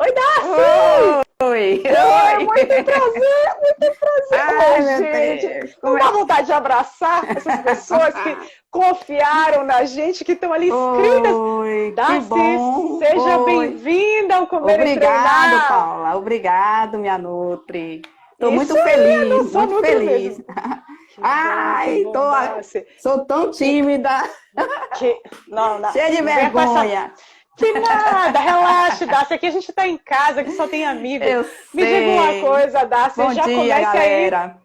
Oi, Darcy! Oi, Oi, oi. muito prazer, muito prazer. Ai, Oi, meu gente, Deus. não dá vontade de abraçar essas pessoas que confiaram na gente, que estão ali inscritas. Oi, que Darcy, bom. seja Oi. bem-vinda ao Comer e Obrigado, Treinar. Paula. Obrigado, minha Nutri. Estou Isso muito aí, eu feliz, não sou muito Nutri feliz. mesmo. Que Ai, bom, Darcy. sou tão E tímida, não, cheia de não venha com essa. vergonha. Que nada, relaxa, Darcy. Aqui a gente está em casa, que só tem amigo. Eu Me diga uma sei. coisa, Darcy, Bom já dia, comece aí. galera.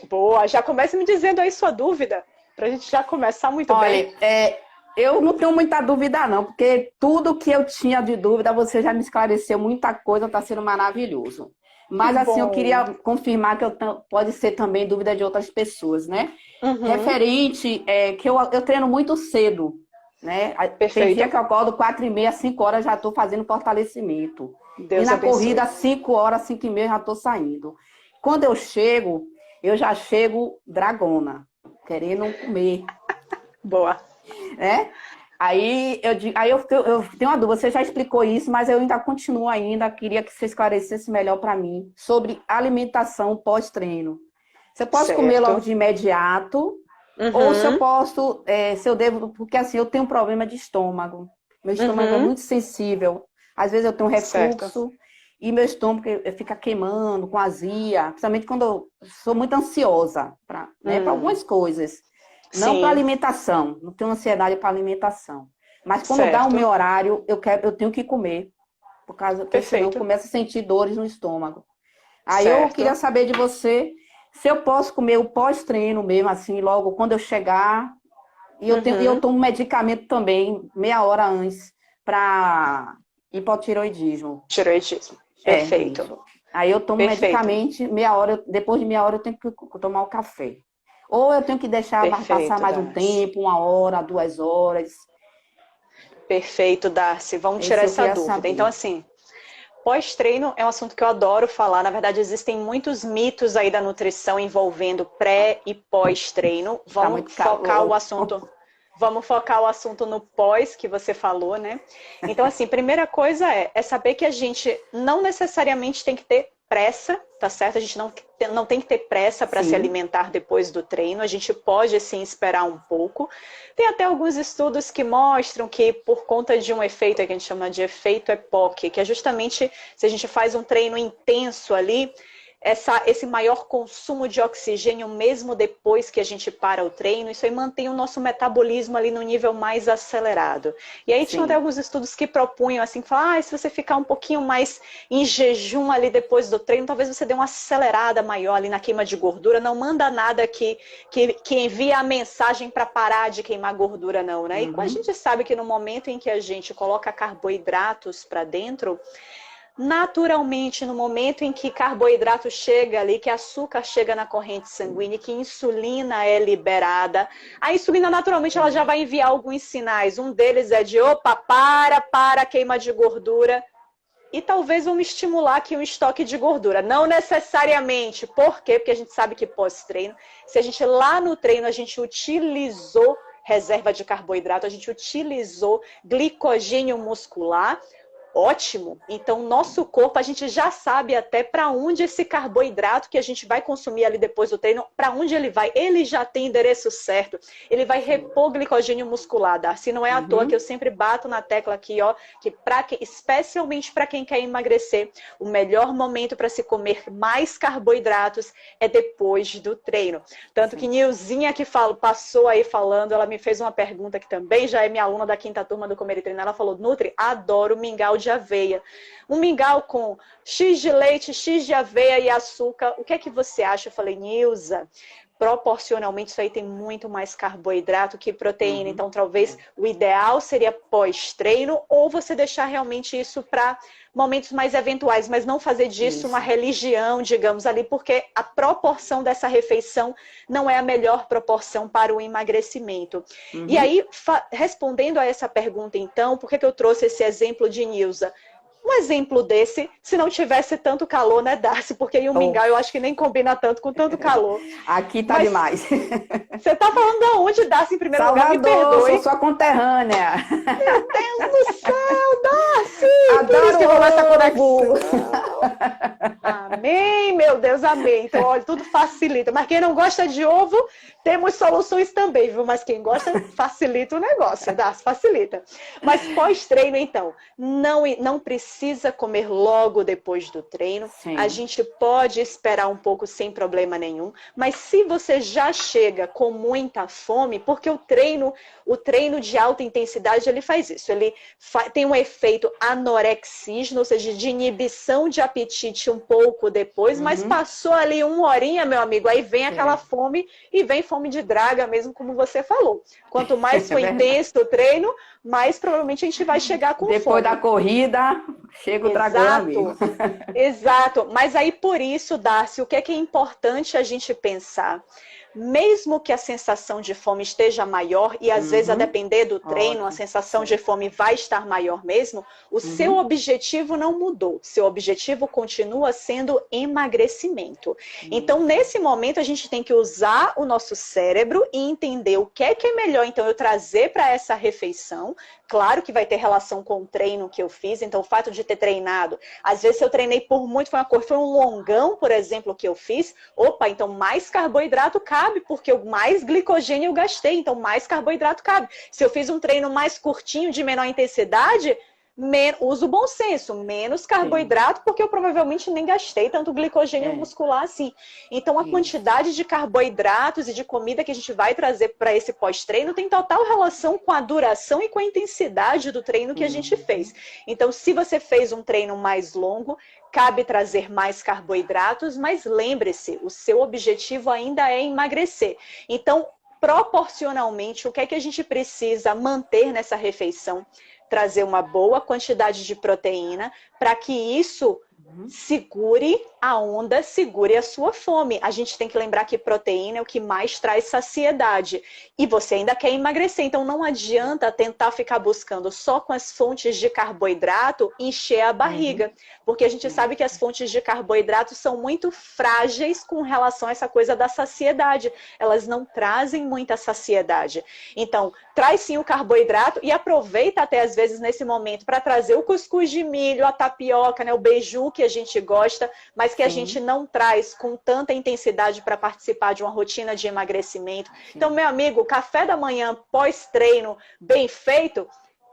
Boa, já comece me dizendo aí sua dúvida, para a gente já começar muito bem. Olha, eu não tenho muita dúvida, não, porque tudo que eu tinha de dúvida, você já me esclareceu muita coisa, está sendo maravilhoso. Que Mas, assim, eu bom. queria confirmar que pode ser também dúvida de outras pessoas, né? Uhum, Referente, que eu treino muito cedo, né? Tem dia perfeito. que eu acordo 4h30, 5 horas, já estou fazendo fortalecimento. E Deus na abençoe. corrida, 5 horas, 5h30, já estou saindo. Quando eu já chego dragona, querendo comer, Boa. né? Aí eu tenho uma dúvida, você já explicou isso, mas eu ainda continuo ainda, queria que você esclarecesse melhor para mim sobre alimentação pós-treino. Se eu posso comer logo Certo. de imediato, ou se eu Uhum, posso, se eu devo, porque assim, eu tenho um problema de estômago. Meu estômago é uhum, muito sensível. Às vezes eu tenho certo. refluxo e meu estômago fica queimando, com azia, principalmente quando eu sou muito ansiosa para, né, para Hum, algumas coisas. Não para sim, alimentação, não tenho ansiedade para alimentação. Mas quando dá o meu certo. horário, eu tenho que comer, porque senão eu Perfeito. começo a sentir dores no estômago. Aí eu queria Certo. saber de você se eu posso comer o pós-treino mesmo, assim, logo quando eu chegar. E eu Uhum, tomo medicamento também, meia hora antes, para hipotiroidismo. tiroidismo. É, Perfeito. isso. Aí eu tomo Perfeito. medicamente, depois de meia hora eu tenho que tomar o café. Ou eu tenho que deixar passar Perfeito, mais um Darcy. tempo, 1 hora, 2 horas. Perfeito, Darcy. Vamos tirar Esse eu essa queria dúvida. Então, saber. assim, pós-treino é um assunto que eu adoro falar. Na verdade, existem muitos mitos aí da nutrição envolvendo pré e pós-treino. Está muito calor. Vamos focar o assunto no pós que você falou, né? Então, assim, primeira coisa é saber que a gente não necessariamente tem que ter pressa, tá certo? A gente não tem que ter pressa para se Sim, alimentar depois do treino. A gente pode, sim, esperar um pouco. Tem até alguns estudos que mostram que por conta de um efeito que a gente chama de efeito EPOC, que é justamente se a gente faz um treino intenso ali, esse maior consumo de oxigênio mesmo depois que a gente para o treino, isso aí mantém o nosso metabolismo ali no nível mais acelerado. E aí tinham até sim. alguns estudos que propunham assim, falar, se você ficar um pouquinho mais em jejum ali depois do treino, talvez você dê uma acelerada maior ali na queima de gordura, não manda nada que envie a mensagem para parar de queimar gordura não, né? E a Uhum. gente sabe que no momento em que a gente coloca carboidratos para dentro, naturalmente, no momento em que carboidrato chega ali, que açúcar chega na corrente sanguínea, que insulina é liberada, a insulina naturalmente ela já vai enviar alguns sinais. Um deles é de opa, para, queima de gordura. E talvez vamos estimular aqui o estoque de gordura. Não necessariamente. Por quê? Porque a gente sabe que pós-treino, se a gente lá no treino a gente utilizou reserva de carboidrato, a gente utilizou glicogênio muscular, ótimo. Então, nosso corpo, a gente já sabe até para onde esse carboidrato que a gente vai consumir ali depois do treino, para onde ele vai. Ele já tem endereço certo. Ele vai Sim. repor glicogênio muscular, Darcy. Não é à toa que eu Uhum. sempre bato na tecla aqui, ó, que especialmente para quem quer emagrecer, o melhor momento para se comer mais carboidratos é depois do treino. Tanto que Sim. Nilzinha que passou aí falando, ela me fez uma pergunta que também já é minha aluna da quinta turma do Comer e Treinar. Ela falou, Nutri, adoro mingau de aveia. Um mingau com X de leite, X de aveia e açúcar. O que é que você acha? Eu falei, Nilza, proporcionalmente isso aí tem muito mais carboidrato que proteína. Uhum. Então, talvez o ideal seria pós-treino ou você deixar realmente isso para momentos mais eventuais, mas não fazer disso uma Isso. religião, digamos ali, porque a proporção dessa refeição não é a melhor proporção para o emagrecimento. E Uhum. aí, respondendo a essa pergunta, então, por que eu trouxe esse exemplo de Nilza? Um exemplo desse, se não tivesse tanto calor, né, Darcy? Porque em um mingau eu acho que nem combina tanto com tanto calor. Aqui tá demais. Você tá falando de onde, Darcy, em primeiro lugar? Me Salvador, perdoe. sou sua conterrânea. Meu Deus do céu, Darcy! Por isso que rolou essa conexão. Amém, meu Deus, amém. Então, olha, tudo facilita. Mas quem não gosta de ovo, temos soluções também, viu? Mas quem gosta, facilita o negócio, Darcy, facilita. Mas pós-treino, então, não precisa comer logo depois do treino. Sim. A gente pode esperar um pouco sem problema nenhum. Mas se você já chega com muita fome, porque o treino de alta intensidade, ele faz isso. Ele tem um efeito anorexígeno, ou seja, de inibição de apetite um pouco depois, mas passou ali 1 horinha, meu amigo, aí vem aquela fome e vem fome de draga mesmo, como você falou. Quanto mais for intenso o treino, mais provavelmente a gente vai chegar com depois fome. Da corrida, chega o dragão, amigo. Exato. Mas aí por isso, Darcy, o que é importante a gente pensar? Mesmo que a sensação de fome esteja maior, e às vezes a depender do treino, a sensação de fome vai estar maior mesmo, o seu objetivo não mudou. Seu objetivo continua sendo emagrecimento. Então, nesse momento, a gente tem que usar o nosso cérebro e entender o que é melhor, então, eu trazer para essa refeição. Claro que vai ter relação com o treino que eu fiz, então o fato de ter treinado, às vezes se eu treinei por muito, foi um longão, por exemplo, que eu fiz, então mais carboidrato cabe, porque mais glicogênio eu gastei, então mais carboidrato cabe. Se eu fiz um treino mais curtinho, de menor intensidade, uso o bom senso, menos carboidrato, porque eu provavelmente nem gastei tanto glicogênio muscular assim. Então, a quantidade de carboidratos e de comida que a gente vai trazer para esse pós-treino tem total relação com a duração e com a intensidade do treino que a gente fez. Então, se você fez um treino mais longo, cabe trazer mais carboidratos, mas lembre-se, o seu objetivo ainda é emagrecer. Então, proporcionalmente, o que é que a gente precisa manter nessa refeição? Trazer uma boa quantidade de proteína para que isso segure a onda, segure a sua fome. A gente tem que lembrar que proteína é o que mais traz saciedade. E você ainda quer emagrecer, então não adianta tentar ficar buscando só com as fontes de carboidrato encher a barriga. Porque a gente sabe que as fontes de carboidrato são muito frágeis com relação a essa coisa da saciedade. Elas não trazem muita saciedade. Então, traz sim o carboidrato e aproveita até às vezes nesse momento para trazer o cuscuz de milho, a tapioca, né, o beiju que a gente gosta, mas que a gente não traz com tanta intensidade para participar de uma rotina de emagrecimento. Então, meu amigo, o café da manhã pós-treino bem feito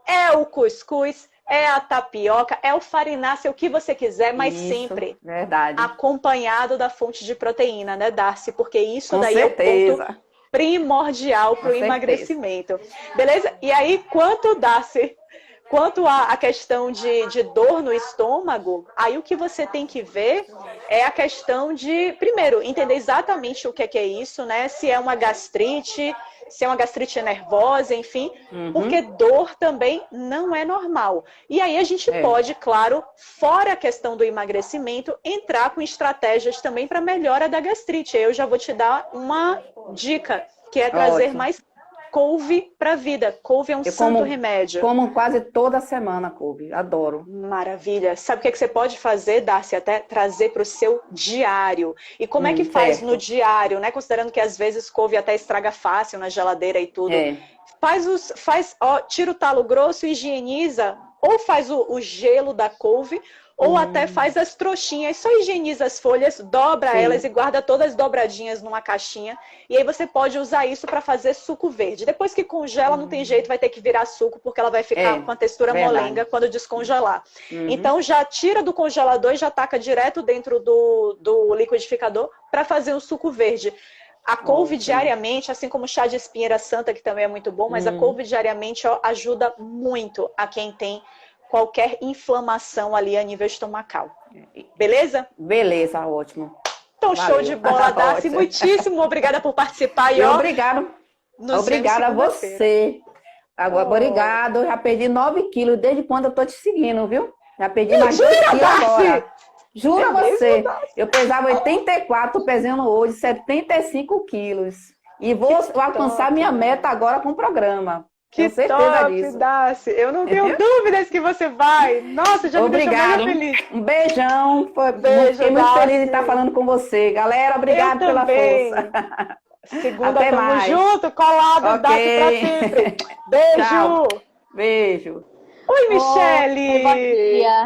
é o cuscuz, é a tapioca, é o farinácea, o que você quiser, mas sempre acompanhado da fonte de proteína, né, Darcy? Porque isso com daí certeza. É o ponto primordial para o emagrecimento. Beleza? E aí, quanto à questão de dor no estômago, aí o que você tem que ver é a questão de, primeiro, entender exatamente o que é isso, né? Se é uma gastrite, se é uma gastrite nervosa, enfim, porque dor também não é normal. E aí a gente pode, claro, fora a questão do emagrecimento, entrar com estratégias também para melhora da gastrite. Eu já vou te dar uma dica, que é trazer mais couve para a vida. Couve é um santo remédio. Como quase toda semana couve, adoro. Maravilha. Sabe o que você pode fazer, Darcy? Até trazer para o seu diário. E como é que faz no diário, né? Considerando que às vezes couve até estraga fácil na geladeira e tudo. Tira o talo grosso, higieniza, ou faz o gelo da couve, ou até faz as trouxinhas, só higieniza as folhas, dobra elas e guarda todas dobradinhas numa caixinha. E aí você pode usar isso para fazer suco verde. Depois que congela, não tem jeito, vai ter que virar suco, porque ela vai ficar com a textura molenga quando descongelar. Então já tira do congelador e já taca direto dentro do liquidificador para fazer um suco verde. A couve diariamente, assim como o chá de espinheira santa, que também é muito bom, mas a couve diariamente ajuda muito a quem tem qualquer inflamação ali a nível estomacal. Beleza? Beleza, ótimo. Então, show de bola, Darcy. Muitíssimo obrigada por participar. Obrigada a você. Obrigado. Já perdi 9 quilos desde quando eu tô te seguindo, viu? Já perdi mais 2 quilos agora. Juro a você. Eu pesava 84, pesando hoje 75 quilos. E vou alcançar minha meta agora com o programa. Tenho certeza disso. Darcy. Eu não tenho dúvidas que você vai. Nossa, já me deixou muito feliz. Um beijão. Fiquei muito feliz de estar falando com você. Galera, obrigado pela força. Segunda, tamo junto, colado, Darcy pra sempre. Beijo. Tchau. Beijo. Oi, Michele! Bom dia!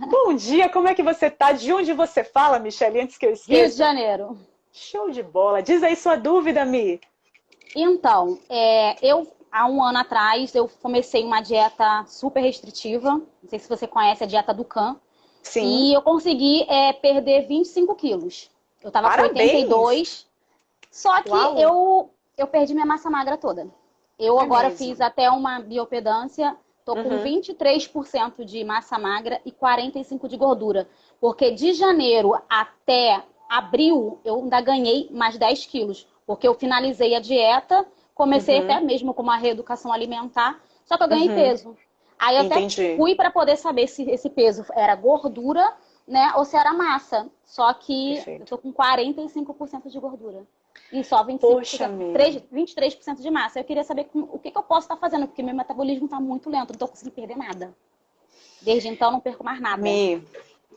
Bom dia, como é que você tá? De onde você fala, Michele, antes que eu esqueça? Rio de Janeiro. Show de bola. Diz aí sua dúvida, Mi. Então, há um ano atrás, eu comecei uma dieta super restritiva. Não sei se você conhece a dieta do Can. Sim. E eu consegui perder 25 quilos. Eu tava com 82. Só que eu perdi minha massa magra toda. Eu agora fiz até uma biopedância. Tô com 23% de massa magra e 45% de gordura. Porque de janeiro até abril, eu ainda ganhei mais 10 quilos. Porque eu finalizei a dieta, comecei até mesmo com uma reeducação alimentar, só que eu ganhei peso. Aí eu até fui para poder saber se esse peso era gordura, né, ou se era massa. Só que eu tô com 45% de gordura. E só 23% de massa. Eu queria saber o que eu posso estar fazendo, porque meu metabolismo está muito lento, não tô conseguindo perder nada. Desde então, não perco mais nada.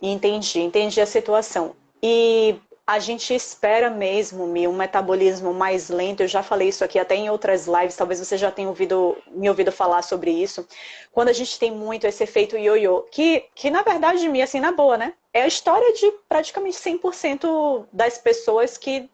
Entendi a situação. E a gente espera mesmo, um metabolismo mais lento. Eu já falei isso aqui até em outras lives, talvez você já tenha me ouvido falar sobre isso. Quando a gente tem muito esse efeito ioiô, que na verdade, assim, na boa, né? É a história de praticamente 100% das pessoas que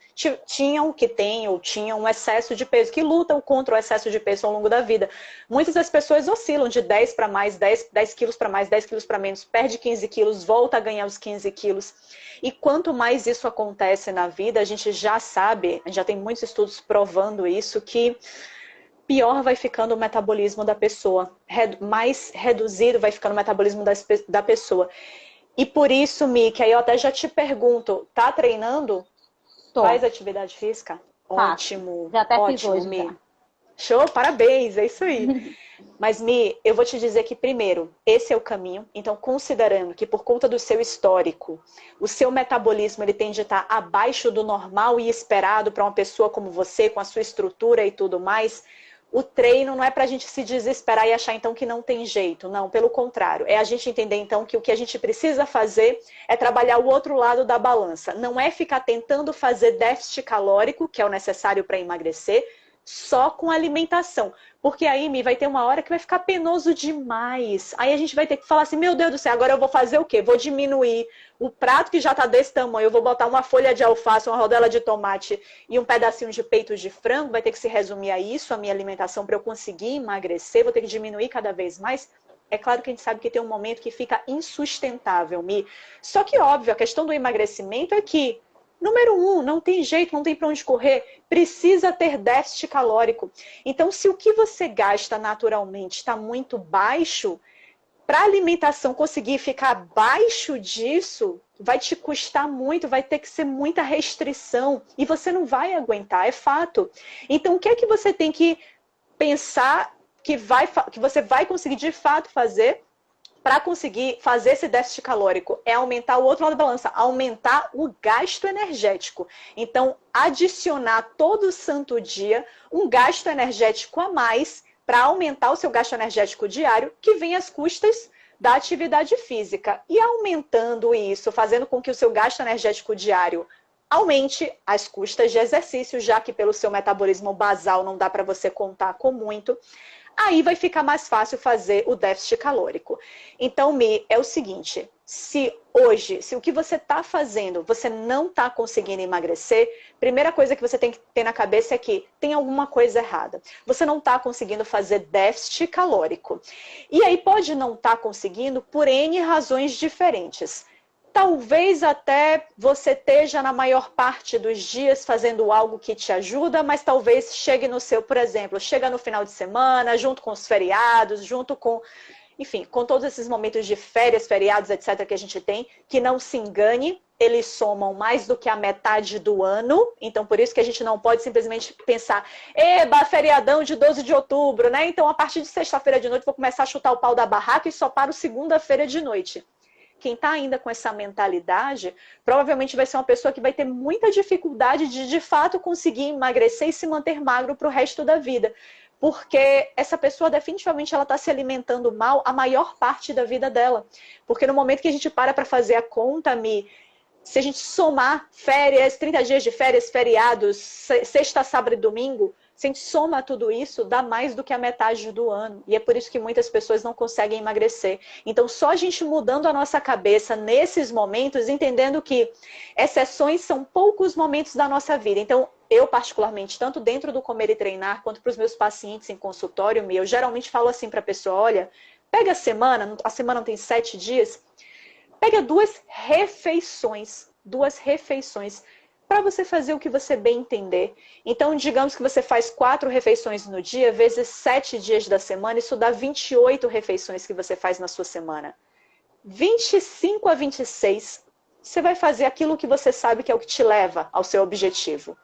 têm ou tinham um excesso de peso, que lutam contra o excesso de peso ao longo da vida. Muitas das pessoas oscilam de 10 para mais, 10 quilos para mais, 10 quilos para menos, perde 15 quilos, volta a ganhar os 15 quilos. E quanto mais isso acontece na vida, a gente já sabe, já tem muitos estudos provando isso, que pior vai ficando o metabolismo da pessoa, mais reduzido vai ficando o metabolismo da pessoa. E por isso, Mi, que aí eu até já te pergunto, tá treinando? Faz atividade física? Ótimo. Já até ótimo, fiz hoje, Mi. Já. Show, parabéns, é isso aí. Mas, Mi, eu vou te dizer que, primeiro, esse é o caminho. Então, considerando que por conta do seu histórico, o seu metabolismo ele tende a estar abaixo do normal e esperado para uma pessoa como você, com a sua estrutura e tudo mais, o treino não é para a gente se desesperar e achar, então, que não tem jeito. Não, pelo contrário. É a gente entender, então, que o que a gente precisa fazer é trabalhar o outro lado da balança. Não é ficar tentando fazer déficit calórico, que é o necessário para emagrecer, só com alimentação. Porque aí, Mi, vai ter uma hora que vai ficar penoso demais. Aí a gente vai ter que falar assim, meu Deus do céu, agora eu vou fazer o quê? Vou diminuir o prato que já está desse tamanho, eu vou botar uma folha de alface, uma rodela de tomate e um pedacinho de peito de frango, vai ter que se resumir a isso, a minha alimentação, para eu conseguir emagrecer, vou ter que diminuir cada vez mais. É claro que a gente sabe que tem um momento que fica insustentável, Mi. Só que, óbvio, a questão do emagrecimento é que número 1, não tem jeito, não tem para onde correr, precisa ter déficit calórico. Então, se o que você gasta naturalmente está muito baixo, para a alimentação conseguir ficar abaixo disso, vai te custar muito, vai ter que ser muita restrição e você não vai aguentar, é fato. Então, o que é que você tem que pensar que você vai conseguir de fato fazer para conseguir fazer esse déficit calórico? É aumentar o outro lado da balança, aumentar o gasto energético. Então, adicionar todo santo dia um gasto energético a mais para aumentar o seu gasto energético diário, que vem às custas da atividade física. E aumentando isso, fazendo com que o seu gasto energético diário aumente às custas de exercício, já que pelo seu metabolismo basal não dá para você contar com muito, aí vai ficar mais fácil fazer o déficit calórico. Então, Mi, é o seguinte, se o que você está fazendo, você não está conseguindo emagrecer, primeira coisa que você tem que ter na cabeça é que tem alguma coisa errada. Você não está conseguindo fazer déficit calórico. E aí pode não estar conseguindo por N razões diferentes. Talvez até você esteja na maior parte dos dias fazendo algo que te ajuda, mas talvez chegue no seu, por exemplo, chega no final de semana, junto com os feriados, junto com, enfim, com todos esses momentos de férias, feriados, etc. que a gente tem, que não se engane, eles somam mais do que a metade do ano, então por isso que a gente não pode simplesmente pensar, eba, feriadão de 12 de outubro, né? Então a partir de sexta-feira de noite vou começar a chutar o pau da barraca e só paro segunda-feira de noite. Quem está ainda com essa mentalidade, provavelmente vai ser uma pessoa que vai ter muita dificuldade de fato conseguir emagrecer e se manter magro para o resto da vida. porque essa pessoa definitivamente ela está se alimentando mal a maior parte da vida dela. Porque no momento que a gente para fazer a conta, se a gente somar férias, 30 dias de férias, feriados, sexta, sábado e domingo, se a gente soma tudo isso, dá mais do que a metade do ano. E é por isso que muitas pessoas não conseguem emagrecer. Então, só a gente mudando a nossa cabeça nesses momentos, entendendo que exceções são poucos momentos da nossa vida. Então, eu particularmente, tanto dentro do Comer e Treinar, quanto para os meus pacientes em consultório, eu geralmente falo assim para a pessoa, olha, pega a semana não tem 7 dias, pega 2 refeições para você fazer o que você bem entender. Então, digamos que você faz 4 refeições no dia, vezes 7 dias da semana, isso dá 28 refeições que você faz na sua semana. 25 a 26, você vai fazer aquilo que você sabe que é o que te leva ao seu objetivo.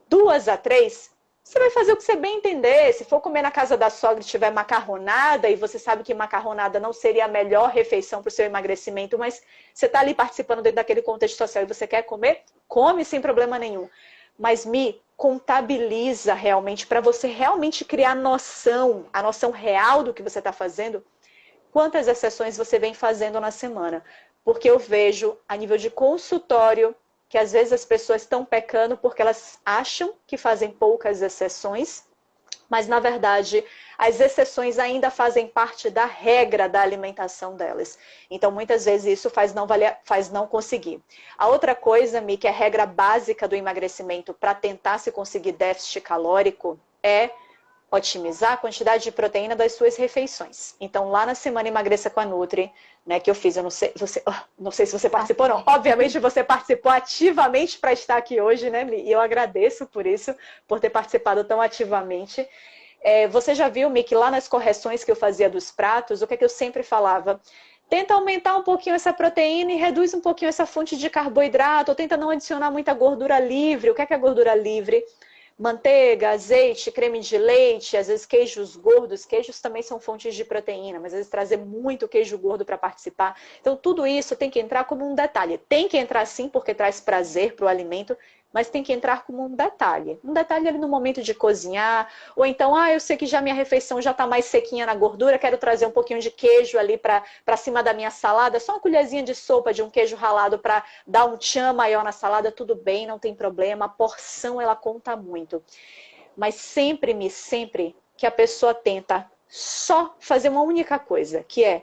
2 a 3, você vai fazer o que você bem entender. Se for comer na casa da sogra e tiver macarronada, e você sabe que macarronada não seria a melhor refeição para o seu emagrecimento, mas você está ali participando dentro daquele contexto social e você quer comer, come sem problema nenhum. Mas contabiliza realmente, para você realmente criar a noção real do que você está fazendo, quantas exceções você vem fazendo na semana. Porque eu vejo, a nível de consultório, que às vezes as pessoas estão pecando porque elas acham que fazem poucas exceções, mas na verdade as exceções ainda fazem parte da regra da alimentação delas. Então muitas vezes isso faz não conseguir. A outra coisa, que é a regra básica do emagrecimento para tentar se conseguir déficit calórico é otimizar a quantidade de proteína das suas refeições. Então, lá na Semana Emagreça com a Nutri, né, que eu fiz, eu não sei se você participou ou não. Obviamente, você participou ativamente para estar aqui hoje, né, Mi? E eu agradeço por isso, por ter participado tão ativamente. Você já viu, Mi, que lá nas correções que eu fazia dos pratos, o que é que eu sempre falava? Tenta aumentar um pouquinho essa proteína e reduz um pouquinho essa fonte de carboidrato, ou tenta não adicionar muita gordura livre. O que é gordura livre? Manteiga, azeite, creme de leite, às vezes queijos gordos. Queijos também são fontes de proteína, mas às vezes trazer muito queijo gordo para participar. Então tudo isso tem que entrar como um detalhe. Tem que entrar sim porque traz prazer para o alimento, mas tem que entrar como um detalhe. Um detalhe ali no momento de cozinhar, ou então, eu sei que já minha refeição já está mais sequinha na gordura, quero trazer um pouquinho de queijo ali para cima da minha salada, só uma colherzinha de sopa de um queijo ralado para dar um tchan maior na salada, tudo bem, não tem problema, a porção ela conta muito. Mas sempre que a pessoa tenta só fazer uma única coisa, que é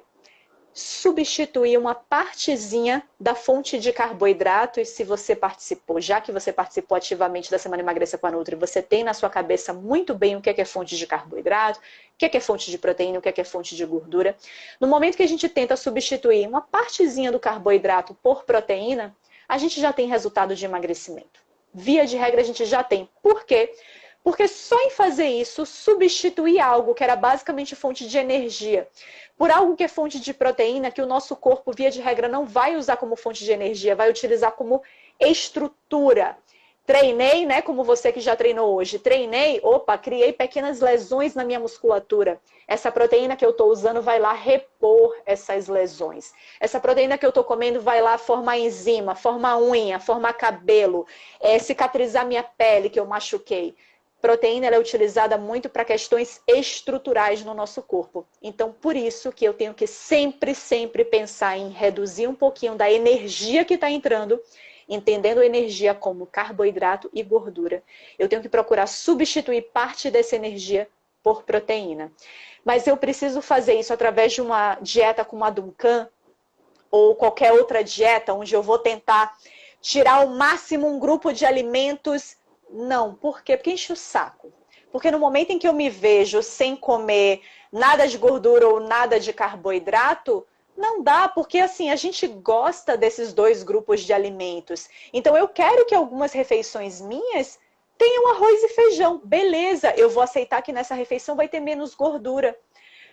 substituir uma partezinha da fonte de carboidrato, e se você participou, já que você participou ativamente da Semana Emagreça com a Nutri, você tem na sua cabeça muito bem o que é fonte de carboidrato, o que é fonte de proteína, o que é fonte de gordura. No momento que a gente tenta substituir uma partezinha do carboidrato por proteína, a gente já tem resultado de emagrecimento. Via de regra, a gente já tem. Por quê? Porque só em fazer isso, substituir algo que era basicamente fonte de energia por algo que é fonte de proteína, que o nosso corpo, via de regra, não vai usar como fonte de energia, vai utilizar como estrutura. Treinei, né, como você que já treinou hoje, criei pequenas lesões na minha musculatura. Essa proteína que eu estou usando vai lá repor essas lesões. Essa proteína que eu estou comendo vai lá formar enzima, formar unha, formar cabelo, cicatrizar minha pele que eu machuquei. Proteína ela é utilizada muito para questões estruturais no nosso corpo. Então, por isso que eu tenho que sempre pensar em reduzir um pouquinho da energia que está entrando, entendendo a energia como carboidrato e gordura. Eu tenho que procurar substituir parte dessa energia por proteína. Mas eu preciso fazer isso através de uma dieta como a Duncan, ou qualquer outra dieta, onde eu vou tentar tirar ao máximo um grupo de alimentos. Não, por quê? Porque enche o saco. Porque no momento em que eu me vejo sem comer nada de gordura ou nada de carboidrato, não dá, porque assim, a gente gosta desses 2 grupos de alimentos. Então eu quero que algumas refeições minhas tenham arroz e feijão. Beleza, eu vou aceitar que nessa refeição vai ter menos gordura.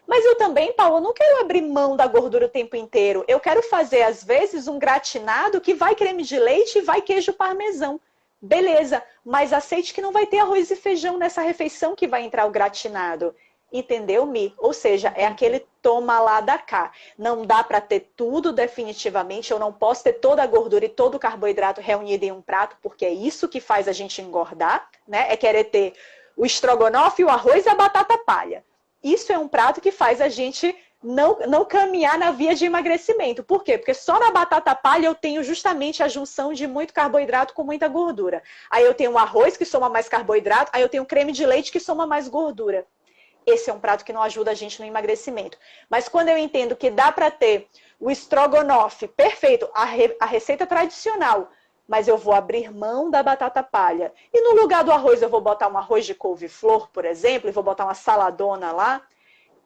Mas eu também, Paulo, não quero abrir mão da gordura o tempo inteiro. Eu quero fazer, às vezes, um gratinado que vai creme de leite e vai queijo parmesão. Beleza, mas aceite que não vai ter arroz e feijão nessa refeição que vai entrar o gratinado. Entendeu, Mi? Ou seja, é aquele toma lá da cá. Não dá para ter tudo definitivamente, eu não posso ter toda a gordura e todo o carboidrato reunido em um prato, porque é isso que faz a gente engordar, né? É querer ter o estrogonofe, o arroz e a batata palha. Isso é um prato que faz a gente não caminhar na via de emagrecimento. Por quê? Porque só na batata palha eu tenho justamente a junção de muito carboidrato com muita gordura. Aí eu tenho o arroz, que soma mais carboidrato, aí eu tenho o creme de leite, que soma mais gordura. Esse é um prato que não ajuda a gente no emagrecimento. Mas quando eu entendo que dá para ter o estrogonofe, perfeito, a receita tradicional, mas eu vou abrir mão da batata palha. E no lugar do arroz eu vou botar um arroz de couve-flor, por exemplo, e vou botar uma saladona lá.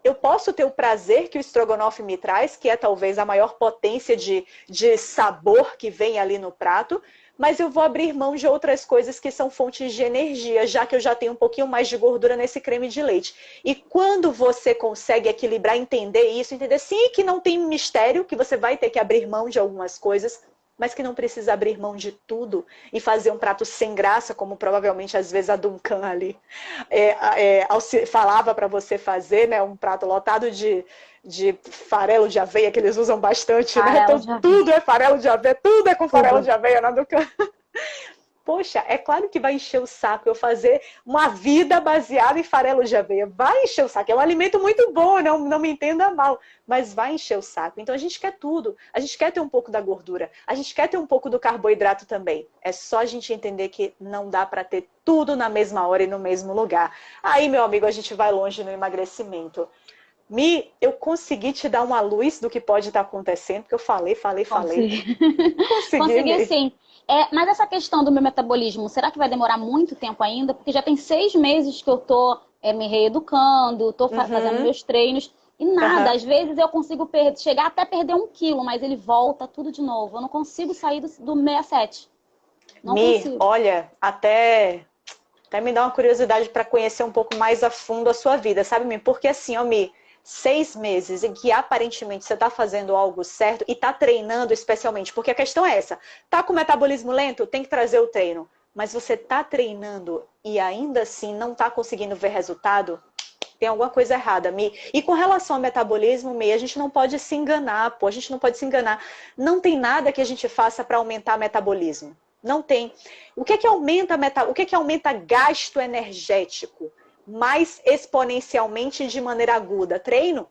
Eu posso ter o prazer que o estrogonofe me traz, que é talvez a maior potência de sabor que vem ali no prato, mas eu vou abrir mão de outras coisas que são fontes de energia, já que eu já tenho um pouquinho mais de gordura nesse creme de leite. E quando você consegue equilibrar, entender isso, entender sim que não tem mistério, que você vai ter que abrir mão de algumas coisas, mas que não precisa abrir mão de tudo e fazer um prato sem graça, como provavelmente às vezes a Duncan ali falava para você fazer, né? Um prato lotado de farelo de aveia, que eles usam bastante, né? Então, tudo é farelo de aveia, tudo é com farelo de aveia na Duncan. Poxa, é claro que vai encher o saco eu fazer uma vida baseada em farelo de aveia. Vai encher o saco. É um alimento muito bom, não me entenda mal. Mas vai encher o saco. Então a gente quer tudo. A gente quer ter um pouco da gordura. A gente quer ter um pouco do carboidrato também. É só a gente entender que não dá para ter tudo na mesma hora e no mesmo lugar. Aí, meu amigo, a gente vai longe no emagrecimento. Eu consegui te dar uma luz do que pode estar acontecendo, porque eu falei. Consegui sim. Mas essa questão do meu metabolismo, será que vai demorar muito tempo ainda? Porque já tem 6 meses que eu tô me reeducando, tô fazendo meus treinos e nada. Às vezes eu consigo chegar até perder 1 quilo, mas ele volta tudo de novo. Eu não consigo sair do 67. Não consigo. Olha, até me dá uma curiosidade para conhecer um pouco mais a fundo a sua vida, sabe, Mi? Porque assim, Mi, 6 meses em que aparentemente você está fazendo algo certo e está treinando especialmente, porque a questão é essa, tá com metabolismo lento, tem que trazer o treino, mas você está treinando e ainda assim não está conseguindo ver resultado, tem alguma coisa errada, Mi. E com relação ao metabolismo, Mi, a gente não pode se enganar, a gente não pode se enganar. Não tem nada que a gente faça para aumentar o metabolismo. Não tem. O que aumenta gasto energético? Mais exponencialmente de maneira aguda. Treino.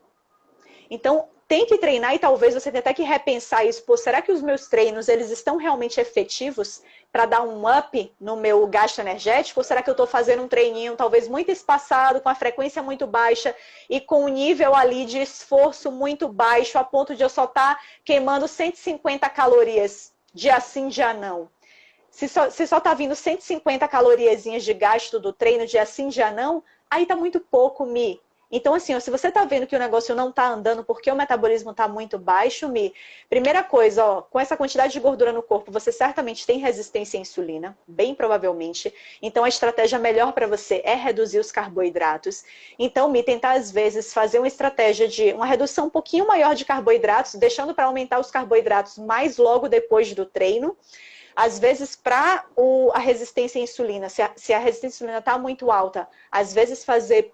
Então, tem que treinar e talvez você tenha até que repensar isso. Pô, será que os meus treinos, eles estão realmente efetivos para dar um up no meu gasto energético? Ou será que eu estou fazendo um treininho talvez muito espaçado, com a frequência muito baixa e com um nível ali de esforço muito baixo, a ponto de eu só estar queimando 150 calorias dia sim, dia não? Se só tá vindo 150 caloriazinhas de gasto do treino dia sim, dia não, aí tá muito pouco, Mi. Então, assim, se você tá vendo que o negócio não tá andando porque o metabolismo tá muito baixo, Mi, primeira coisa, com essa quantidade de gordura no corpo, você certamente tem resistência à insulina, bem provavelmente. Então, a estratégia melhor para você é reduzir os carboidratos. Então, Mi, tentar às vezes fazer uma estratégia de uma redução um pouquinho maior de carboidratos, deixando para aumentar os carboidratos mais logo depois do treino. Às vezes, para a resistência à insulina, se a resistência à insulina está muito alta, às vezes fazer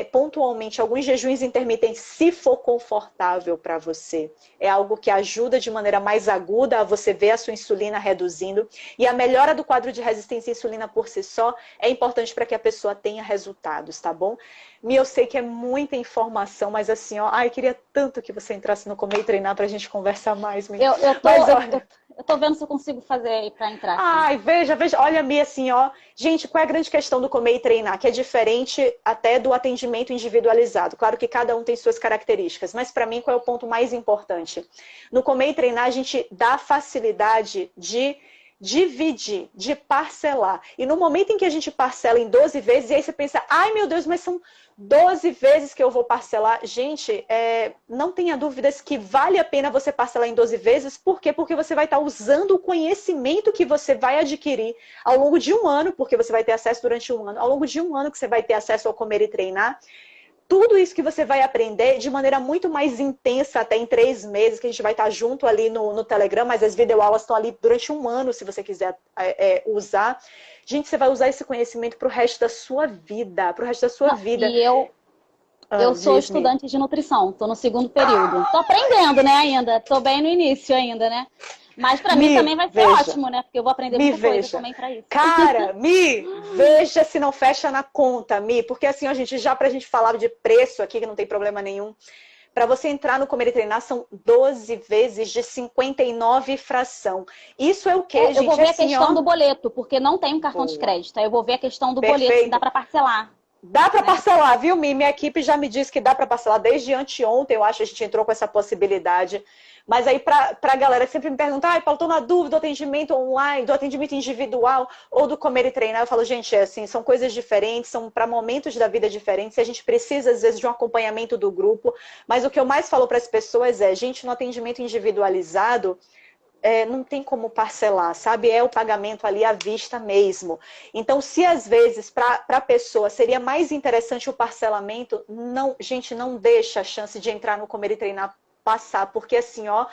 pontualmente alguns jejuns intermitentes, se for confortável para você. É algo que ajuda de maneira mais aguda a você ver a sua insulina reduzindo. E a melhora do quadro de resistência à insulina por si só é importante para que a pessoa tenha resultados, tá bom? Eu sei que é muita informação, mas assim, eu queria tanto que você entrasse no Comer e Treinar para a gente conversar mais. Eu tô vendo se eu consigo fazer aí pra entrar. Ai, veja, olha, Mi, assim, gente, qual é a grande questão do Comer e Treinar? Que é diferente até do atendimento individualizado. Claro que cada um tem suas características, mas para mim, qual é o ponto mais importante? No Comer e Treinar, a gente dá a facilidade de dividir, de parcelar. E no momento em que a gente parcela em 12 vezes, e aí você pensa, ai meu Deus, mas são 12 vezes que eu vou parcelar. Gente, não tenha dúvidas que vale a pena você parcelar em 12 vezes. Por quê? Porque você vai estar usando o conhecimento que você vai adquirir ao longo de um ano, porque você vai ter acesso durante um ano, ao longo de um ano que você vai ter acesso ao Comer e Treinar. Tudo isso que você vai aprender de maneira muito mais intensa, até em 3 meses, que a gente vai estar junto ali no Telegram, mas as videoaulas estão ali durante um ano, se você quiser usar. Gente, você vai usar esse conhecimento para o resto da sua vida, E eu sou estudante de nutrição, estou no 2º período. Estou aprendendo, né, ainda, estou bem no início ainda, né? Mas para mim também vai ser ótimo, né? Porque eu vou aprender muita coisa também para isso. Cara, veja se não fecha na conta, porque assim, a gente já pra gente falar de preço aqui, que não tem problema nenhum. Para você entrar no Comer e Treinar, são 12 vezes de 59 e fração. Isso é o quê, gente? Eu vou ver assim, a questão do boleto, porque não tem um cartão de crédito. Aí eu vou ver a questão do boleto, se dá para parcelar. Dá para parcelar, viu, Mi? Minha equipe já me disse que dá para parcelar desde anteontem, eu acho, a gente entrou com essa possibilidade. Mas aí, para a galera que sempre me pergunta, Paulo, estou na dúvida do atendimento online, do atendimento individual ou do Comer e Treinar, eu falo, gente, assim, são coisas diferentes, são para momentos da vida diferentes, e a gente precisa, às vezes, de um acompanhamento do grupo. Mas o que eu mais falo para as pessoas é, gente, no atendimento individualizado, não tem como parcelar, sabe? É o pagamento ali à vista mesmo. Então, se às vezes para a pessoa seria mais interessante o parcelamento, não, gente, não deixa a chance de entrar no Comer e Treinar passar, porque assim, ó,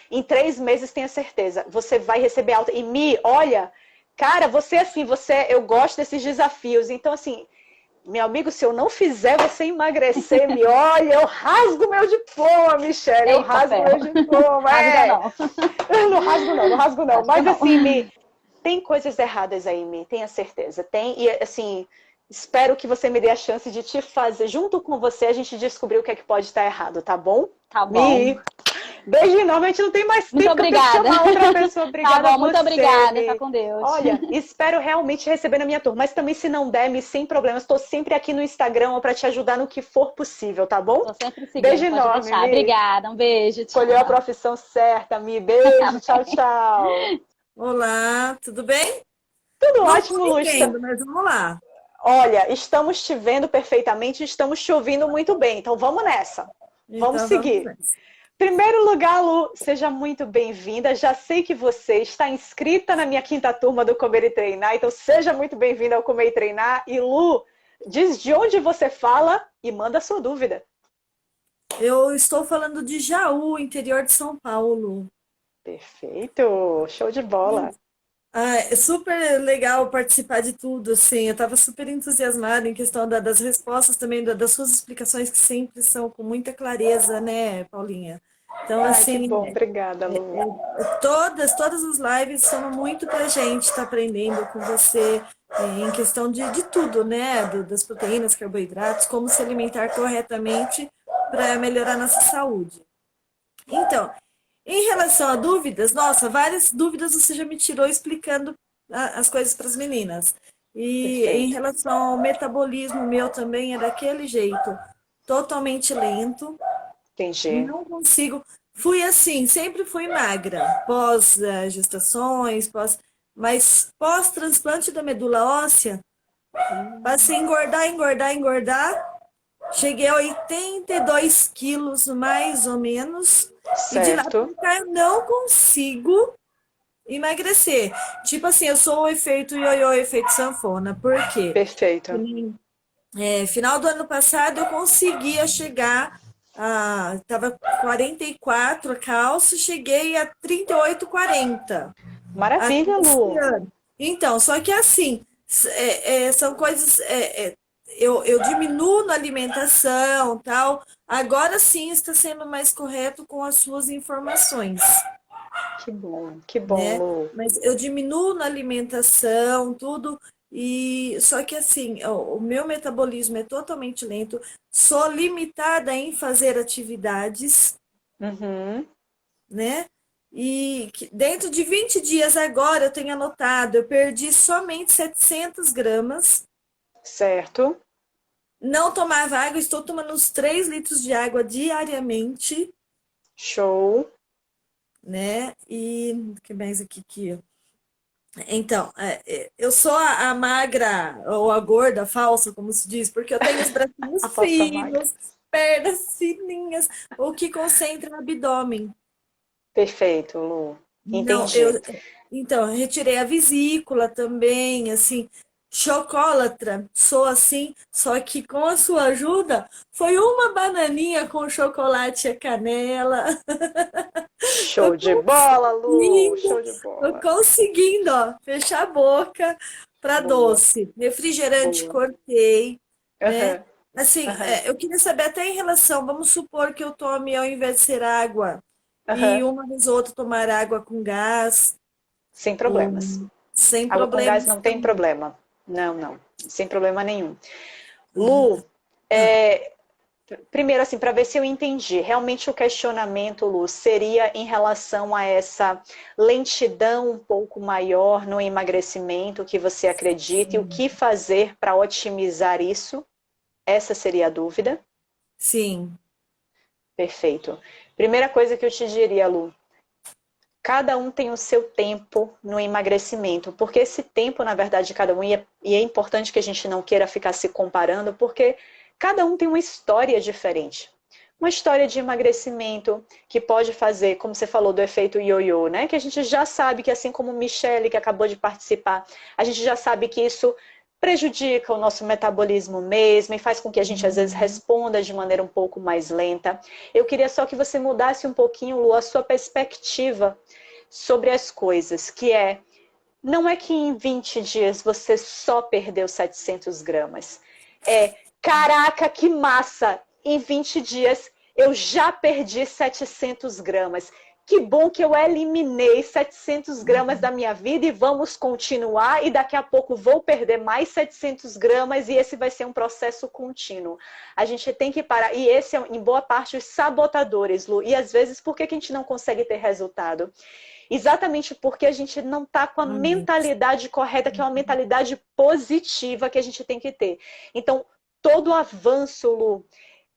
em 3 meses, tenha certeza, você vai receber alta. E olha, cara, eu gosto desses desafios. Então, assim, meu amigo, se eu não fizer você emagrecer, olha, eu rasgo meu diploma, Michele, eu rasgo meu diploma. Não rasgo não. Mas assim, tem coisas erradas aí, tenha certeza. Tem, e assim, espero que você me dê a chance de te fazer, junto com você, a gente descobrir o que é que pode estar errado, tá bom? Tá bom. Beijo enorme, a gente não tem mais tempo. Muito obrigada. Pra outra pessoa. Obrigada. Tá bom, muito obrigada. Fica com Deus. Olha, espero realmente receber na minha turma. Mas também, se não der, sem problemas. Estou sempre aqui no Instagram para te ajudar no que for possível, tá bom? Estou sempre seguindo. Beijo enorme. Obrigada, um beijo. Tchau. Escolheu a profissão certa, Beijo, tchau, tchau. Olá, tudo bem? Tudo ótimo, Lúcia. Mas vamos lá. Olha, estamos te vendo perfeitamente, estamos te ouvindo muito bem. Então, vamos nessa. Vamos seguir. Primeiro lugar, Lu, seja muito bem-vinda. Já sei que você está inscrita na minha 5ª turma do Comer e Treinar, então seja muito bem-vinda ao Comer e Treinar. E Lu, diz de onde você fala e manda a sua dúvida. Eu estou falando de Jaú, interior de São Paulo. Perfeito, show de bola. É super legal participar de tudo, assim. Eu estava super entusiasmada em questão das respostas também, das suas explicações que sempre são com muita clareza, né, Paulinha? Então, assim, que bom, obrigada, Lu. Todas as lives são muito pra gente estar aprendendo com você em questão de tudo, né? Das proteínas, carboidratos, como se alimentar corretamente para melhorar nossa saúde. Então, em relação a dúvidas, nossa, várias dúvidas você já me tirou explicando as coisas para as meninas. E Perfeito. Em relação ao metabolismo, meu também é daquele jeito, totalmente lento. Entendi. Não consigo. Fui assim, sempre fui magra, pós-gestações, mas pós-transplante da medula óssea, passei a engordar. Cheguei a 82 quilos, mais ou menos. Certo. E de lá pra cá eu não consigo emagrecer. Tipo assim, eu sou o efeito ioiô, efeito sanfona. Por quê? Perfeito. Final do ano passado eu conseguia chegar tava 44 a calça, cheguei a 38, 40. Maravilha, Lu. Então, só que assim, são coisas... Eu diminuo na alimentação, tal. Agora sim está sendo mais correto com as suas informações. Que bom, né? Lu. Mas eu diminuo na alimentação, tudo... Só que assim, o meu metabolismo é totalmente lento, sou limitada em fazer atividades, né? E dentro de 20 dias agora, eu tenho anotado, eu perdi somente 700 gramas. Certo. Não tomava água, estou tomando uns 3 litros de água diariamente. Show. Né? E o que mais aqui que... Então, eu sou a magra, ou a gorda, falsa, como se diz, porque eu tenho os bracinhos finos, pernas fininhas, o que concentra no abdômen. Perfeito, Lu. Entendi. Então, eu retirei a vesícula também, assim, chocolatra, sou assim, só que com a sua ajuda, foi uma bananinha com chocolate e canela. Show de bola, Lu! Show de bola. Tô conseguindo, ó, fechar a boca para doce. Refrigerante cortei, né? Assim, eu queria saber até em relação, vamos supor que eu tome, ao invés de ser água, E uma vez ou outra tomar água com gás. Sem problemas. Sem água problemas. Com gás não tem problema. Não. Sem problema nenhum. Lu, primeiro, assim, para ver se eu entendi, realmente o questionamento, Lu, seria em relação a essa lentidão um pouco maior no emagrecimento que você acredita e o que fazer para otimizar isso? Essa seria a dúvida? Sim. Perfeito. Primeira coisa que eu te diria, Lu, cada um tem o seu tempo no emagrecimento, porque esse tempo, na verdade, de cada um, e é importante que a gente não queira ficar se comparando, porque cada um tem uma história diferente. Uma história de emagrecimento que pode fazer, como você falou, do efeito ioiô, né? Que a gente já sabe que, assim como Michele, que acabou de participar, a gente já sabe que isso prejudica o nosso metabolismo mesmo e faz com que a gente, às vezes, responda de maneira um pouco mais lenta. Eu queria só que você mudasse um pouquinho, Lu, a sua perspectiva sobre as coisas, que não é que em 20 dias você só perdeu 700 gramas. Caraca, que massa! Em 20 dias eu já perdi 700 gramas. Que bom que eu eliminei 700 gramas da minha vida e vamos continuar. E daqui a pouco vou perder mais 700 gramas e esse vai ser um processo contínuo. A gente tem que parar. E esse é, em boa parte, os sabotadores, Lu. E às vezes, por que a gente não consegue ter resultado? Exatamente porque a gente não está com a mentalidade correta, que é uma mentalidade positiva que a gente tem que ter. Então, todo avanço, Lu,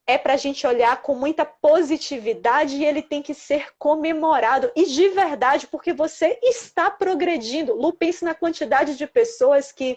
é para a gente olhar com muita positividade e ele tem que ser comemorado. E de verdade, porque você está progredindo. Lu, pense na quantidade de pessoas que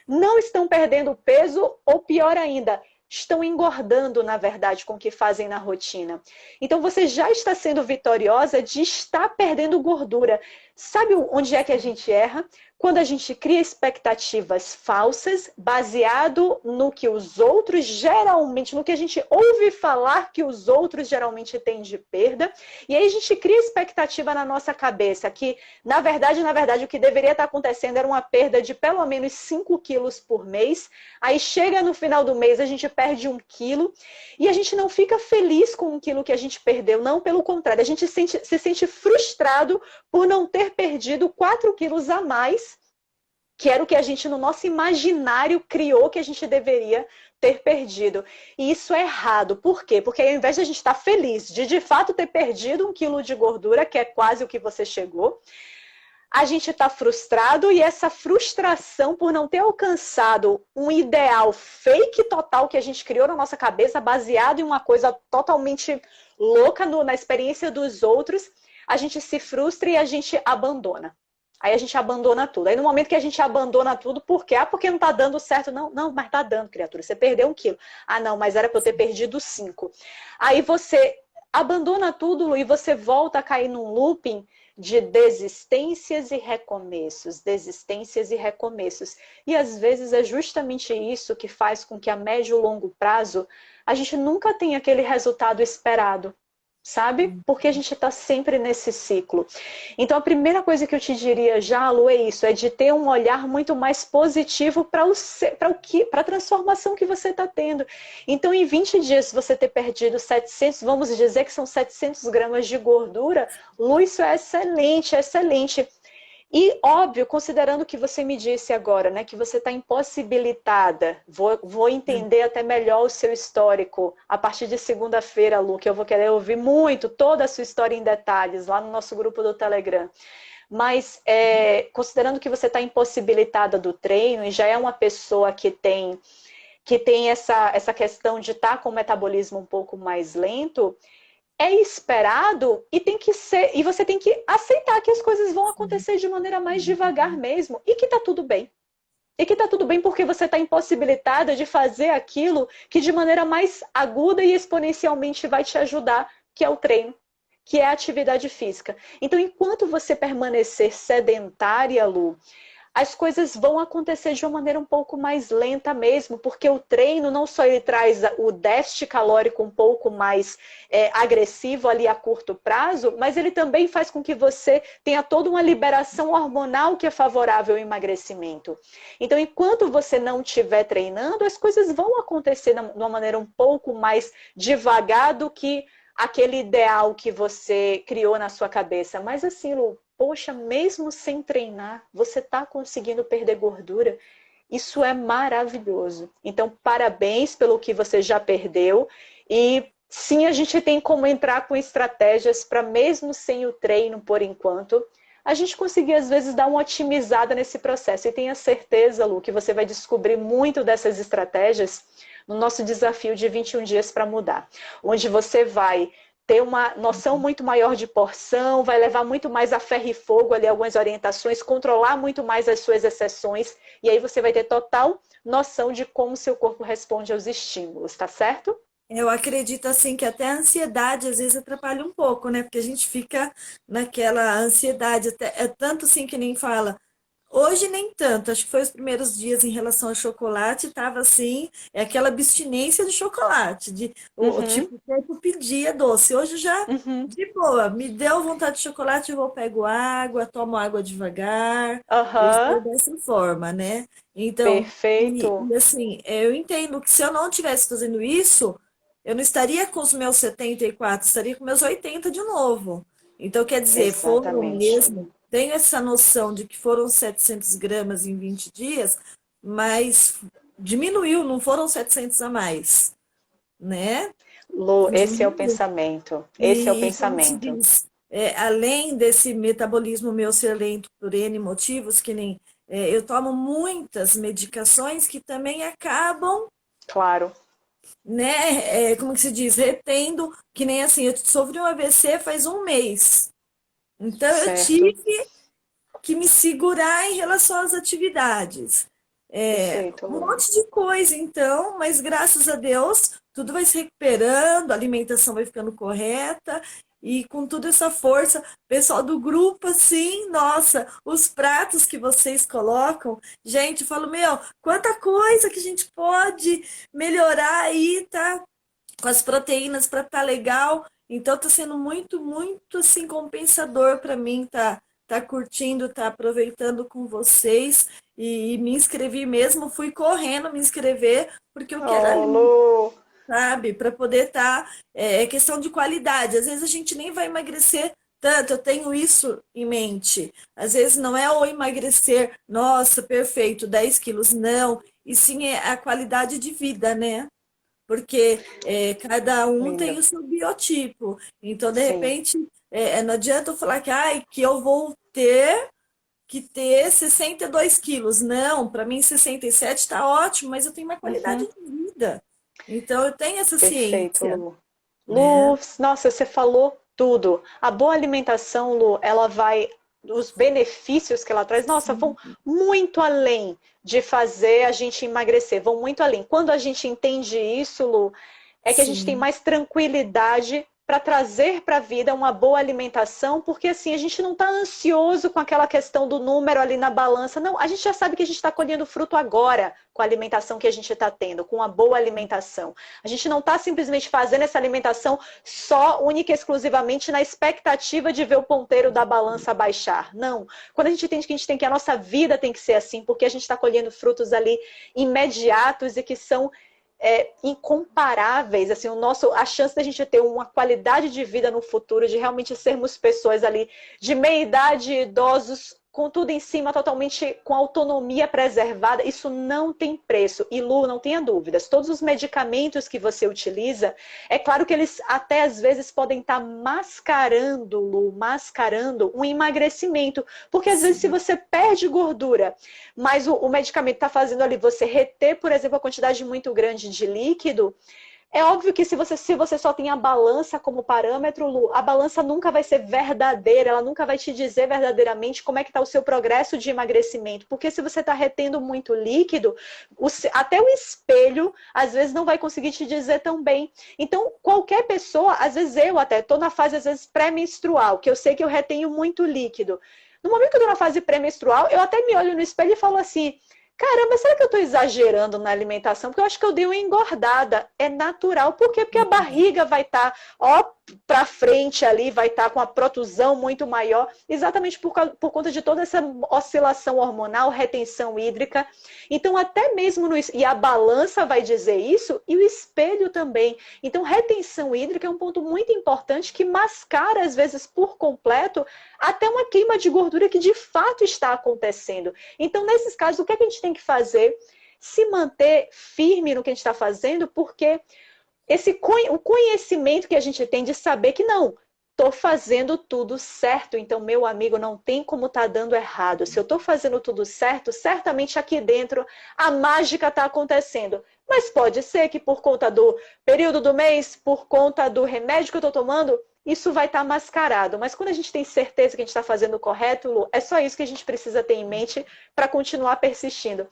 não estão perdendo peso ou, pior ainda, estão engordando, na verdade, com o que fazem na rotina. Então, você já está sendo vitoriosa de estar perdendo gordura. Sabe onde é que a gente erra? Quando a gente cria expectativas falsas, baseado no que os outros geralmente, no que a gente ouve falar que os outros geralmente têm de perda, e aí a gente cria expectativa na nossa cabeça que, na verdade, o que deveria estar acontecendo era uma perda de pelo menos 5 quilos por mês, aí chega no final do mês, a gente perde 1 quilo, e a gente não fica feliz com 1 quilo que a gente perdeu, não, pelo contrário, a gente se sente frustrado por não ter perdido 4 quilos a mais, que era o que a gente, no nosso imaginário, criou que a gente deveria ter perdido. E isso é errado. Por quê? Porque ao invés de a gente estar feliz de fato ter perdido 1 quilo de gordura, que é quase o que você chegou, a gente está frustrado e essa frustração por não ter alcançado um ideal fake total que a gente criou na nossa cabeça, baseado em uma coisa totalmente louca na experiência dos outros, a gente se frustra e a gente abandona. Aí a gente abandona tudo. Aí no momento que a gente abandona tudo, por quê? Porque não tá dando certo. Não, mas tá dando, criatura. Você perdeu 1 quilo. Não, mas era para eu ter perdido 5. Aí você abandona tudo e você volta a cair num looping de desistências e recomeços. Desistências e recomeços. E às vezes é justamente isso que faz com que a médio e longo prazo a gente nunca tenha aquele resultado esperado. Sabe? Porque a gente está sempre nesse ciclo. Então, a primeira coisa que eu te diria já, Lu, é isso. É de ter um olhar muito mais positivo para a transformação que você está tendo. Então, em 20 dias, se você ter perdido 700, vamos dizer que são 700 gramas de gordura, Lu, isso é excelente, excelente. E, óbvio, considerando o que você me disse agora, né, que você está impossibilitada, vou entender até melhor o seu histórico a partir de segunda-feira, Lu, que eu vou querer ouvir muito toda a sua história em detalhes lá no nosso grupo do Telegram. Mas, considerando que você está impossibilitada do treino e já é uma pessoa que tem essa questão de estar com o metabolismo um pouco mais lento, é esperado e tem que ser, e você tem que aceitar que as coisas vão acontecer de maneira mais devagar mesmo e que tá tudo bem. E que tá tudo bem porque você está impossibilitada de fazer aquilo que de maneira mais aguda e exponencialmente vai te ajudar, que é o treino, que é a atividade física. Então, enquanto você permanecer sedentária, Lu, as coisas vão acontecer de uma maneira um pouco mais lenta mesmo, porque o treino não só ele traz o déficit calórico um pouco mais agressivo ali a curto prazo, mas ele também faz com que você tenha toda uma liberação hormonal que é favorável ao emagrecimento. Então, enquanto você não estiver treinando, as coisas vão acontecer de uma maneira um pouco mais devagar do que aquele ideal que você criou na sua cabeça. Mas assim, Lu, poxa, mesmo sem treinar, você está conseguindo perder gordura. Isso é maravilhoso. Então, parabéns pelo que você já perdeu. E sim, a gente tem como entrar com estratégias para, mesmo sem o treino por enquanto, a gente conseguir, às vezes, dar uma otimizada nesse processo. E tenha certeza, Lu, que você vai descobrir muito dessas estratégias no nosso desafio de 21 dias para mudar. Onde você vai ter uma noção muito maior de porção, vai levar muito mais a ferro e fogo ali algumas orientações, controlar muito mais as suas exceções, e aí você vai ter total noção de como seu corpo responde aos estímulos, tá certo? Eu acredito, assim, que até a ansiedade às vezes atrapalha um pouco, né? Porque a gente fica naquela ansiedade, é tanto assim que nem fala. Hoje nem tanto, acho que foi os primeiros dias em relação ao chocolate, estava assim, é aquela abstinência de chocolate, o tipo, o corpo pedia doce. Hoje já, de boa, me deu vontade de chocolate, eu vou pego água, tomo água devagar, eu estou dessa forma, né? Então, perfeito. E assim, eu entendo que se eu não estivesse fazendo isso, eu não estaria com os meus 74, estaria com meus 80 de novo. Então, quer dizer, foram mesmo... Tenho essa noção de que foram 700 gramas em 20 dias, mas diminuiu, não foram 700 a mais, né? Lu, esse é o pensamento. Esse é o pensamento. Diz, além desse metabolismo meu ser lento por N motivos, que nem eu tomo muitas medicações que também acabam... Claro. Né? Como que se diz? Retendo, que nem assim, eu sofri um AVC faz um mês. Então, eu tive que me segurar em relação às atividades. Um monte de coisa, então, mas graças a Deus, tudo vai se recuperando, a alimentação vai ficando correta, e com toda essa força, pessoal do grupo, assim, nossa, os pratos que vocês colocam, gente, eu falo, meu, quanta coisa que a gente pode melhorar aí, tá? Com as proteínas para estar legal. Então tá sendo muito, muito assim compensador para mim tá curtindo, tá aproveitando com vocês e me inscrevi mesmo, fui correndo me inscrever porque eu quero ali, sabe, para poder estar é questão de qualidade. Às vezes a gente nem vai emagrecer tanto, eu tenho isso em mente. Às vezes não é o emagrecer, nossa, perfeito, 10 quilos, não, e sim é a qualidade de vida, né? Porque cada um tem o seu biotipo. Então, de repente, não adianta eu falar que eu vou ter que ter 62 quilos. Não, para mim 67 está ótimo, mas eu tenho uma qualidade de vida. Então, eu tenho essa ciência. Lu. Lu, nossa, você falou tudo. A boa alimentação, Lu, ela vai... Os benefícios que ela traz, nossa, vão muito além de fazer a gente emagrecer, vão muito além. Quando a gente entende isso, Lu, é que a gente tem mais tranquilidade para trazer para a vida uma boa alimentação, porque assim, a gente não está ansioso com aquela questão do número ali na balança. Não, a gente já sabe que a gente está colhendo fruto agora com a alimentação que a gente está tendo, com uma boa alimentação. A gente não está simplesmente fazendo essa alimentação só, única e exclusivamente na expectativa de ver o ponteiro da balança baixar. Não. Quando a gente entende que a nossa vida tem que ser assim, porque a gente está colhendo frutos ali imediatos e que são incomparáveis, assim, a chance da gente ter uma qualidade de vida no futuro, de realmente sermos pessoas ali de meia idade, idosos, com tudo em cima, totalmente com autonomia preservada, isso não tem preço. E Lu, não tenha dúvidas, todos os medicamentos que você utiliza, é claro que eles até às vezes podem estar mascarando, Lu, mascarando um emagrecimento, porque às vezes se você perde gordura, mas o medicamento está fazendo ali você reter, por exemplo, a quantidade muito grande de líquido, é óbvio que se você só tem a balança como parâmetro, Lu, a balança nunca vai ser verdadeira, ela nunca vai te dizer verdadeiramente como é que está o seu progresso de emagrecimento. Porque se você está retendo muito líquido, até o espelho, às vezes, não vai conseguir te dizer tão bem. Então, qualquer pessoa, às vezes eu até estou na fase, às vezes, pré-menstrual, que eu sei que eu retenho muito líquido. No momento que eu estou na fase pré-menstrual, eu até me olho no espelho e falo assim... Caramba, será que eu estou exagerando na alimentação? Porque eu acho que eu dei uma engordada. É natural. Por quê? Porque a barriga vai estar, para frente ali vai estar com a protusão muito maior, exatamente por conta de toda essa oscilação hormonal, retenção hídrica. Então, até mesmo e a balança vai dizer isso, e o espelho também. Então, retenção hídrica é um ponto muito importante que mascara, às vezes, por completo, até uma queima de gordura que de fato está acontecendo. Então, nesses casos, o que é que a gente tem que fazer? Se manter firme no que a gente está fazendo, porque o conhecimento que a gente tem de saber que não, estou fazendo tudo certo, então, meu amigo, não tem como estar dando errado. Se eu estou fazendo tudo certo, certamente aqui dentro a mágica está acontecendo. Mas pode ser que por conta do período do mês, por conta do remédio que eu estou tomando, isso vai estar mascarado. Mas quando a gente tem certeza que a gente está fazendo o correto, Lu, é só isso que a gente precisa ter em mente para continuar persistindo.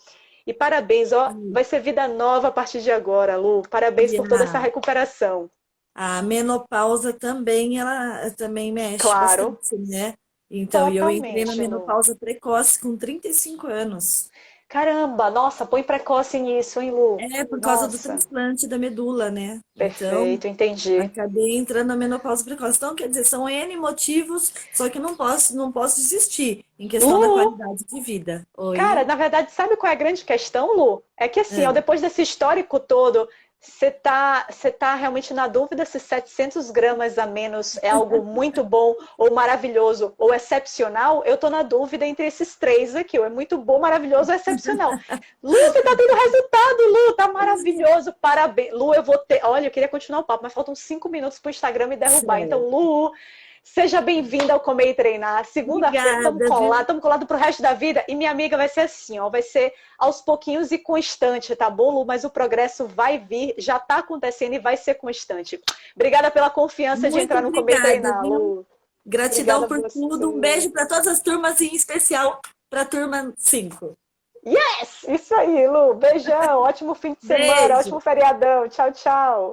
E parabéns, ó, vai ser vida nova a partir de agora, Lu. Parabéns por toda essa recuperação. A menopausa também, ela também mexe bastante, né? Então, eu entrei na menopausa precoce com 35 anos. Caramba, nossa, põe precoce nisso, hein, Lu? É, por causa do transplante da medula, né? Perfeito, então, entendi. Acabei entrando na menopausa precoce. Então, quer dizer, são N motivos, só que não posso desistir em questão da qualidade de vida. Oi? Cara, na verdade, sabe qual é a grande questão, Lu? É que assim, ó, depois desse histórico todo, você tá realmente na dúvida se 700 gramas a menos é algo muito bom, ou maravilhoso, ou excepcional? Eu tô na dúvida entre esses três aqui. Ou é muito bom, maravilhoso ou excepcional. Lu, você tá tendo resultado, Lu, tá maravilhoso, parabéns. Lu, olha, eu queria continuar o papo, mas faltam 5 minutos pro Instagram me derrubar. Sim. Então, Lu, seja bem-vinda ao Comer e Treinar. Segunda-feira estamos colados pro resto da vida. E minha amiga vai ser assim, ó, vai ser aos pouquinhos e constante, tá bom, Lu? Mas o progresso vai vir, já tá acontecendo e vai ser constante. Obrigada pela confiança de entrar no Comer e Treinar, Lu. Gratidão obrigada por tudo. Um beijo para todas as turmas, em especial para a turma 5. Yes! Isso aí, Lu. Beijão. Ótimo fim de semana, ótimo feriadão. Tchau, tchau.